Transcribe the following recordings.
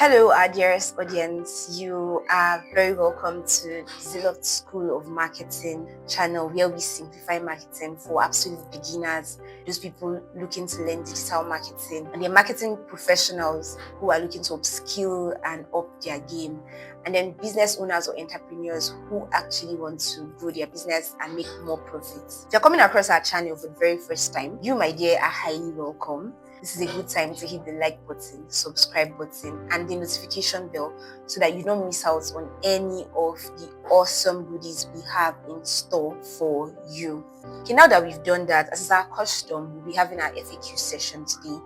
Hello, our dearest audience. You are very welcome to Zealot School of Marketing channel, where we simplify marketing for absolute beginners, those people looking to learn digital marketing, and the marketing professionals who are looking to upskill and up their game, and then business owners or entrepreneurs who actually want to grow their business and make more profits. If you're coming across our channel for the very first time, you, my dear, are highly welcome. This is a good time to hit the like button, subscribe button, and the notification bell so that you don't miss out on any of the awesome goodies we have in store for you. Okay, now that we've done that, as is our custom, we'll be having our FAQ session today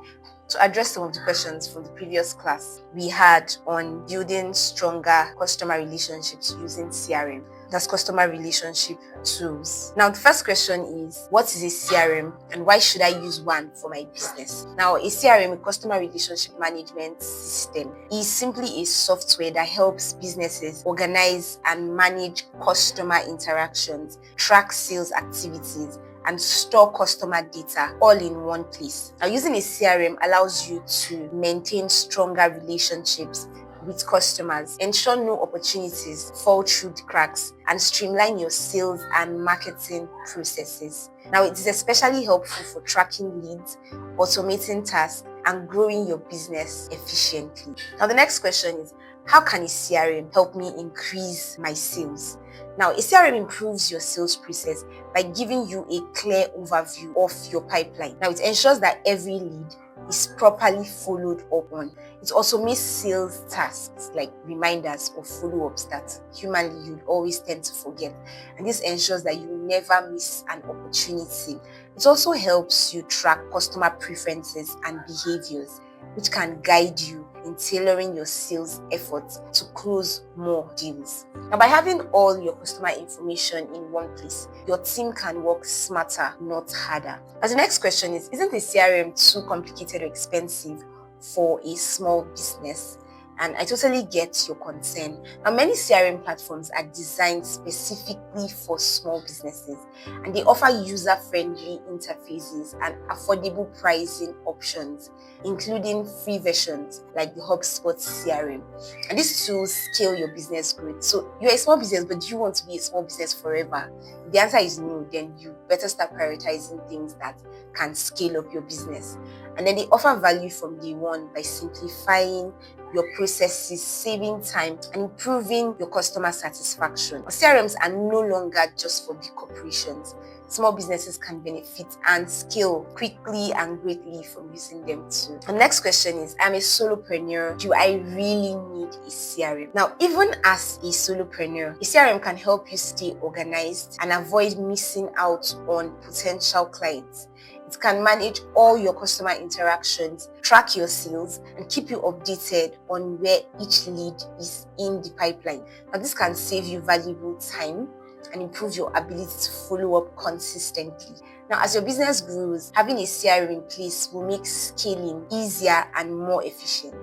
to address some of the questions from the previous class we had on building stronger customer relationships using CRM. That's customer relationship tools. Now, the first question is, what is a CRM and why should I use one for my business? Now, a CRM, a customer relationship management system, is simply a software that helps businesses organize and manage customer interactions, track sales activities, and store customer data all in one place. Now, using a CRM allows you to maintain stronger relationships with customers, ensure no opportunities fall through the cracks, and streamline your sales and marketing processes. Now, it is especially helpful for tracking leads, automating tasks, and growing your business efficiently. Now, the next question is, how can a CRM help me increase my sales? Now, a CRM improves your sales process by giving you a clear overview of your pipeline. Now, it ensures that every lead is properly followed up on. It also makes sales tasks like reminders or follow-ups that humanly you'd always tend to forget. And this ensures that you never miss an opportunity. It also helps you track customer preferences and behaviors, which can guide you in tailoring your sales efforts to close more deals. Now, by having all your customer information in one place, your team can work smarter, not harder. As the next question is, isn't a CRM too complicated or expensive for a small business? And I totally get your concern. Now, many CRM platforms are designed specifically for small businesses, and they offer user-friendly interfaces and affordable pricing options, including free versions like the HubSpot CRM. And these tools scale your business growth. So you're a small business, but do you want to be a small business forever? If the answer is no, then you better start prioritizing things that can scale up your business. And then they offer value from day one by simplifying your processes, saving time, and improving your customer satisfaction. CRMs are no longer just for big corporations. Small businesses can benefit and scale quickly and greatly from using them too. The next question is, I'm a solopreneur. Do I really need a CRM? Now, even as a solopreneur, a CRM can help you stay organized and avoid missing out on potential clients. It can manage all your customer interactions, track your sales, and keep you updated on where each lead is in the pipeline. Now, this can save you valuable time and improve your ability to follow up consistently. Now, as your business grows, having a CRM in place will make scaling easier and more efficient.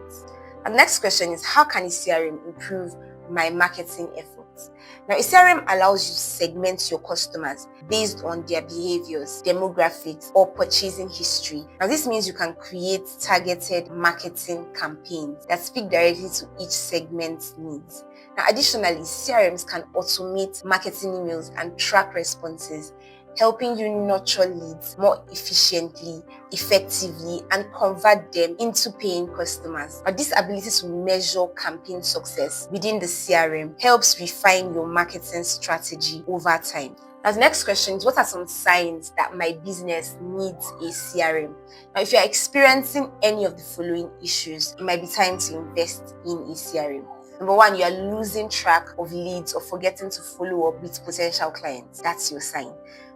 And the next question is, how can a CRM improve my marketing efforts? Now, a CRM allows you to segment your customers based on their behaviors, demographics, or purchasing history. Now, this means you can create targeted marketing campaigns that speak directly to each segment's needs. Now, additionally, CRMs can automate marketing emails and track responses, helping you nurture leads more efficiently, effectively, and convert them into paying customers. Now, this ability to measure campaign success within the CRM helps refine your marketing strategy over time. Now, the next question is, what are some signs that my business needs a CRM? Now, if you're experiencing any of the following issues, it might be time to invest in a CRM. Number one, you are losing track of leads or forgetting to follow up with potential clients. That's your sign.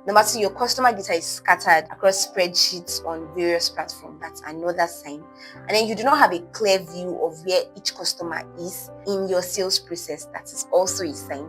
Number two, your customer data is scattered across spreadsheets on various platforms. That's another sign. And then you do not have a clear view of where each customer is in your sales process. That is also a sign.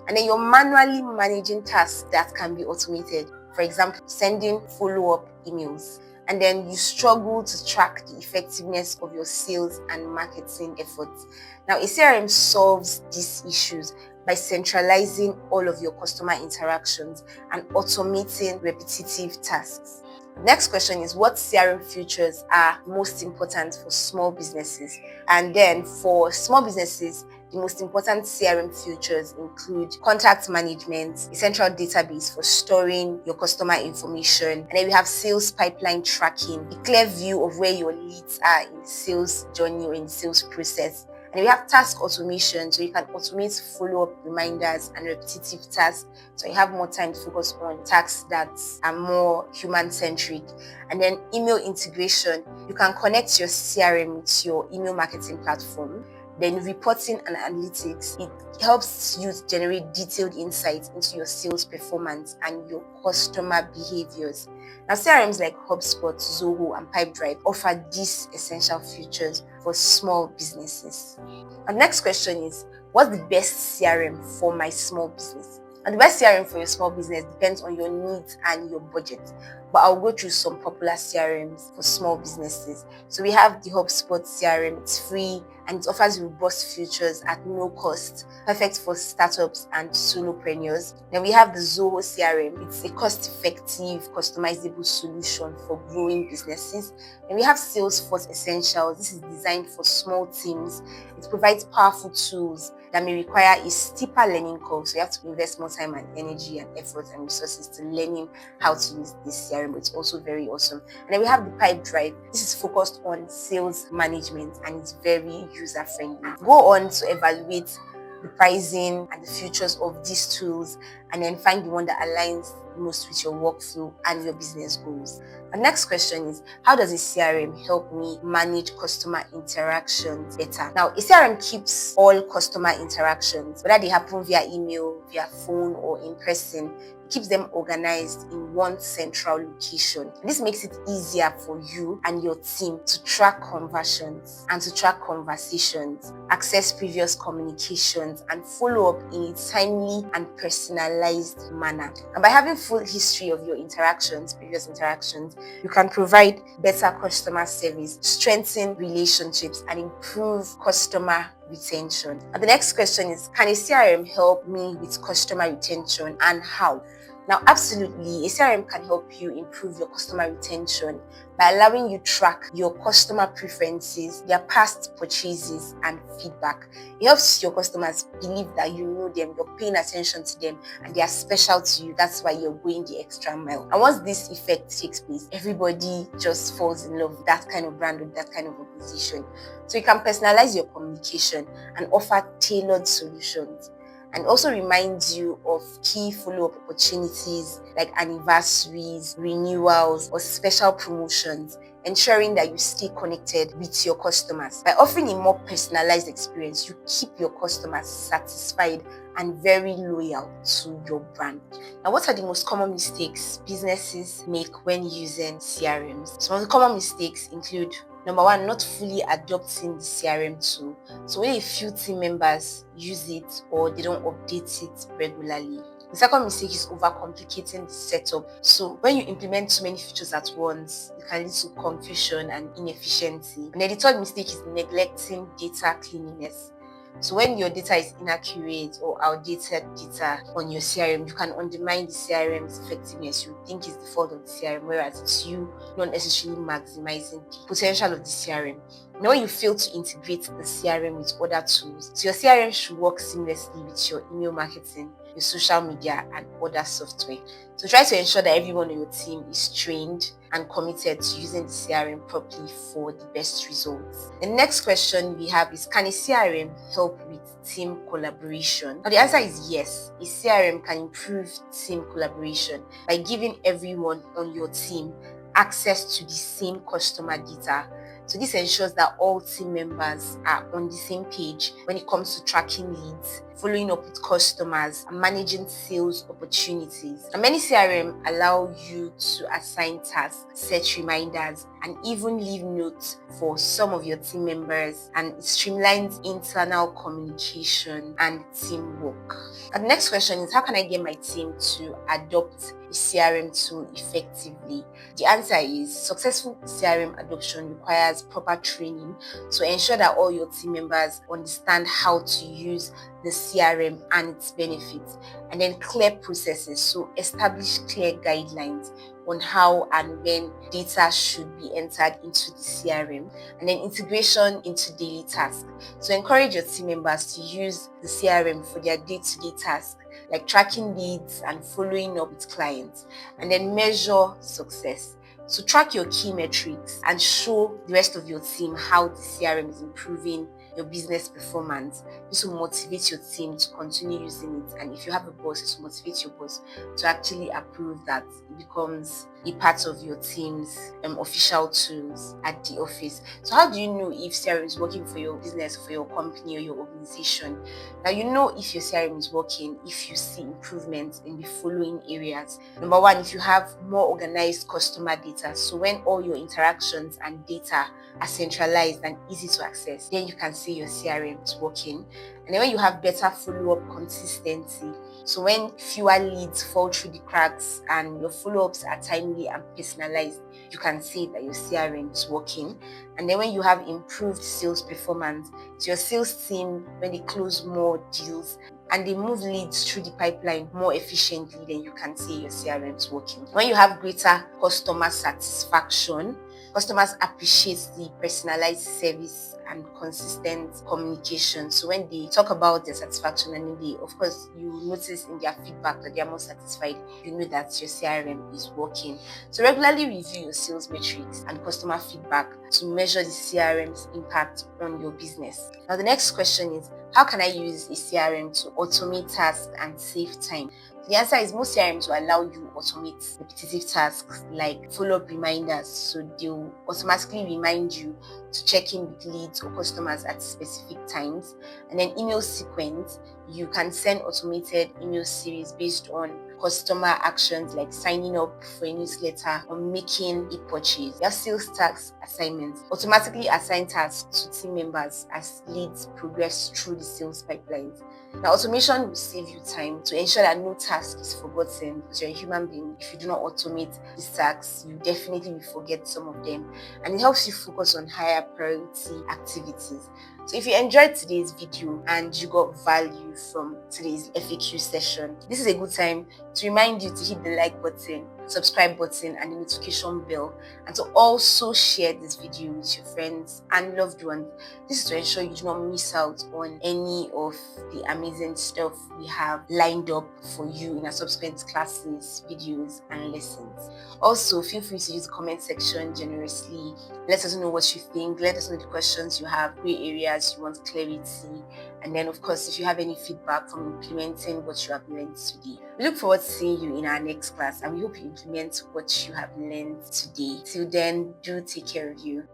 And then you're manually managing tasks that can be automated. For example, sending follow-up emails. And then you struggle to track the effectiveness of your sales and marketing efforts. Now, a CRM solves these issues by centralizing all of your customer interactions and automating repetitive tasks. Next question is, what CRM features are most important for small businesses? And then for small businesses, the most important CRM features include contact management, a central database for storing your customer information, and then we have sales pipeline tracking, a clear view of where your leads are in the sales journey or in the sales process. And we have task automation, so you can automate follow-up reminders and repetitive tasks, so you have more time to focus on tasks that are more human-centric. And then email integration, you can connect your CRM with your email marketing platform. Then reporting and analytics, it helps you generate detailed insights into your sales performance and your customer behaviors. Now, CRMs like HubSpot, Zoho, and Pipedrive offer these essential features for small businesses. Our next question is, what's the best CRM for my small business? And the best CRM for your small business depends on your needs and your budget. But I'll go through some popular CRMs for small businesses. So we have the HubSpot CRM. It's free and it offers robust features at no cost, perfect for startups and solopreneurs. Then we have the Zoho CRM. It's a cost-effective, customizable solution for growing businesses. And we have Salesforce Essentials. This is designed for small teams. It provides powerful tools that may require a steeper learning curve. So you have to invest more time and energy and effort and resources to learning how to use this CRM, but it's also very awesome. And then we have the Pipedrive. This is focused on sales management and it's very user-friendly. Go on to evaluate the pricing and the features of these tools and then find the one that aligns most with your workflow and your business goals. The next question is, how does a CRM help me manage customer interactions better? Now, a CRM keeps all customer interactions, whether they happen via email, via phone, or in person. It keeps them organized in one central location. This makes it easier for you and your team to track conversions and to track conversations, access previous communications, and follow up in a timely and personalized manner. And by having full history of your interactions, previous interactions, you can provide better customer service, strengthen relationships, and improve customer retention. And the next question is, can a CRM help me with customer retention and how? Now, absolutely, a CRM can help you improve your customer retention by allowing you track your customer preferences, their past purchases, and feedback. It helps your customers believe that you know them, you're paying attention to them, and they are special to you. That's why you're going the extra mile. And once this effect takes place, everybody just falls in love with that kind of brand, with that kind of organization. So you can personalize your communication and offer tailored solutions, and also reminds you of key follow-up opportunities like anniversaries, renewals, or special promotions, ensuring that you stay connected with your customers. By offering a more personalized experience, you keep your customers satisfied and very loyal to your brand. Now, what are the most common mistakes businesses make when using CRMs? Some of the common mistakes include: number one, not fully adopting the CRM tool. So when a few team members use it or they don't update it regularly. The second mistake is overcomplicating the setup. So when you implement too many features at once, it can lead to confusion and inefficiency. And then the third mistake is neglecting data cleanliness. So when your data is inaccurate or outdated data on your CRM, you can undermine the CRM's effectiveness. You think it's the fault of the CRM, whereas it's you not necessarily maximizing the potential of the CRM. Now, when you fail to integrate the CRM with other tools, so your CRM should work seamlessly with your email marketing, your social media, and other software. So try to ensure that everyone on your team is trained and committed to using the CRM properly for the best results. The next question we have is, can a CRM help with team collaboration? Now, the answer is yes. A CRM can improve team collaboration by giving everyone on your team access to the same customer data. So this ensures that all team members are on the same page when it comes to tracking leads, following up with customers, and managing sales opportunities. And many CRM allow you to assign tasks, set reminders, and even leave notes for some of your team members, and it streamlines internal communication and teamwork. And the next question is, how can I get my team to adopt a CRM tool effectively? The answer is, successful CRM adoption requires proper training to ensure that all your team members understand how to use the CRM and its benefits, and then clear processes. So establish clear guidelines on how and when data should be entered into the CRM, and then integration into daily tasks. So encourage your team members to use the CRM for their day-to-day tasks, like tracking leads and following up with clients, and then measure success. So track your key metrics and show the rest of your team how the CRM is improving your business performance. This will motivate your team to continue using it, and if you have a boss, it will motivate your boss to actually approve that it becomes a part of your team's official tools at the office. So how do you know if CRM is working for your business, for your company, or your organization? Now, you know if your CRM is working if you see improvements in the following areas. Number one, if you have more organized customer data. So when all your interactions and data are centralized and easy to access, then you can see your CRM is working. And then when you have better follow-up consistency, so when fewer leads fall through the cracks and your follow-ups are timely and personalized, you can see that your CRM is working. And then when you have improved sales performance, so your sales team, when they close more deals and they move leads through the pipeline more efficiently, then you can see your CRM is working. When you have greater customer satisfaction, customers appreciate the personalized service and consistent communication. So when they talk about their satisfaction, and then of course, you notice in their feedback that they are more satisfied, you know that your CRM is working. So regularly review your sales metrics and customer feedback to measure the CRM's impact on your business. Now, the next question is, how can I use a CRM to automate tasks and save time? The answer is most CRMs will allow you to automate repetitive tasks like follow-up reminders. So they'll automatically remind you to check in with leads or customers at specific times. And then email sequence, you can send automated email series based on customer actions like signing up for a newsletter or making a purchase. Your sales task assignments, automatically assign tasks to team members as leads progress through the sales pipelines. Now, automation will save you time to ensure that no task is forgotten, because you're a human being. If you do not automate these tasks, you definitely will forget some of them, and it helps you focus on higher priority activities. So if you enjoyed today's video and you got value from today's FAQ session, this is a good time to remind you to hit the like button, subscribe button, and the notification bell, and to also share this video with your friends and loved ones. This is to ensure you do not miss out on any of the amazing stuff we have lined up for you in our subsequent classes, videos, and lessons. Also, feel free to use the comment section generously. Let us know what you think. Let us know the questions you have, gray areas you want clarity, and then of course, if you have any feedback from implementing what you have learned today. We look forward to seeing you in our next class, and we hope you implement what you have learned today. Till then, do take care of you.